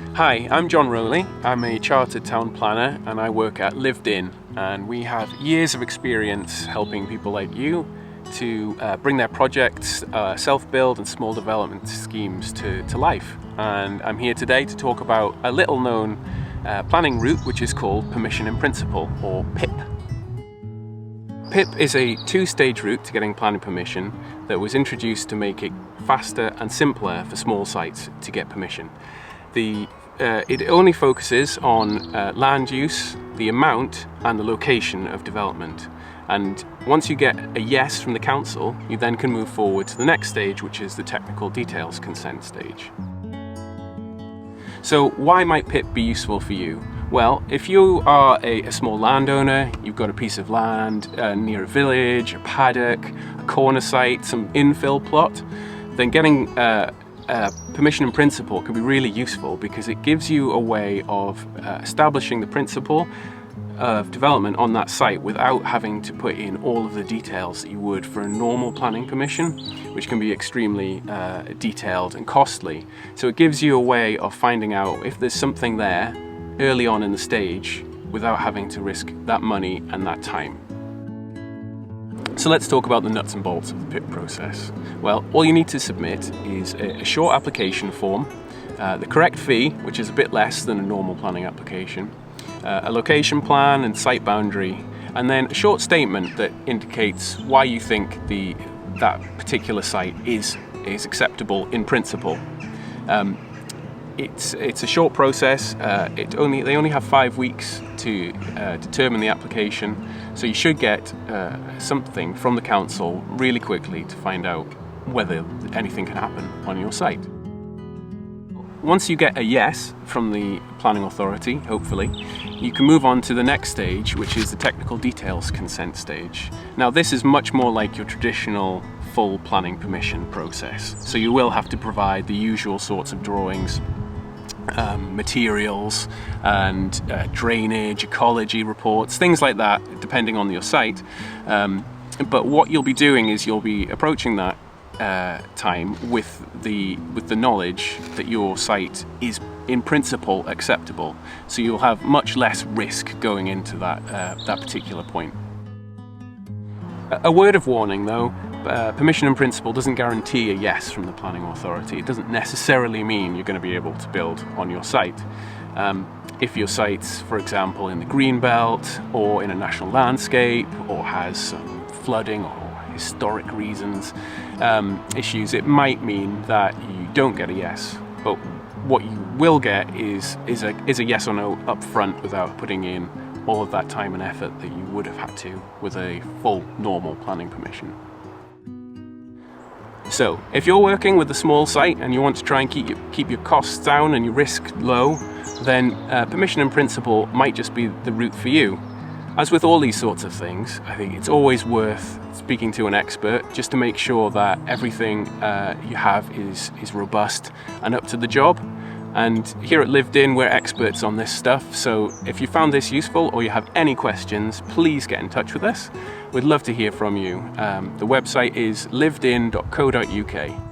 Hi, I'm John Rowley. I'm a chartered town planner and I work at Lived In, and we have years of experience helping people like you to bring their projects, self-build and small development schemes to life. And I'm here today to talk about a little known planning route which is called Permission in Principle, or P.I.P. P.I.P. is a two-stage route to getting planning permission that was introduced to make it faster and simpler for small sites to get permission. It only focuses on land use, the amount and the location of development. And once you get a yes from the council, you then can move forward to the next stage, which is the technical details consent stage. So why might P.I.P. be useful for you? Well, if you are a small landowner, you've got a piece of land near a village, a paddock, a corner site, some infill plot, then getting permission in principle can be really useful because it gives you a way of establishing the principle of development on that site without having to put in all of the details that you would for a normal planning permission, which can be extremely detailed and costly. So it gives you a way of finding out if there's something there early on in the stage without having to risk that money and that time. So let's talk about the nuts and bolts of the P.I.P. process. Well, all you need to submit is a short application form, the correct fee, which is a bit less than a normal planning application, a location plan and site boundary, and then a short statement that indicates why you think that particular site is acceptable in principle. It's a short process. They only have 5 weeks to determine the application, so you should get something from the council really quickly to find out whether anything can happen on your site. Once you get a yes from the planning authority, hopefully, you can move on to the next stage, which is the technical details consent stage. Now, this is much more like your traditional full planning permission process. So you will have to provide the usual sorts of drawings, materials and drainage, ecology reports, things like that, depending on your site. But what you'll be doing is you'll be approaching that time with the knowledge that your site is in principle acceptable. So you'll have much less risk going into that particular point. A word of warning though, permission in principle doesn't guarantee a yes from the planning authority. It doesn't necessarily mean you're going to be able to build on your site. If your site's, for example, in the green belt or in a national landscape or has some flooding or historic reasons, issues, it might mean that you don't get a yes. But what you will get is a yes or no up front without putting in all of that time and effort that you would have had to with a full normal planning permission. So, if you're working with a small site and you want to try and keep your costs down and your risk low, then permission in principle might just be the route for you. As with all these sorts of things, I think it's always worth speaking to an expert just to make sure that everything you have is robust and up to the job. And here at Lived In, we're experts on this stuff, so if you found this useful or you have any questions, please get in touch with us. We'd love to hear from you. The website is livedin.co.uk.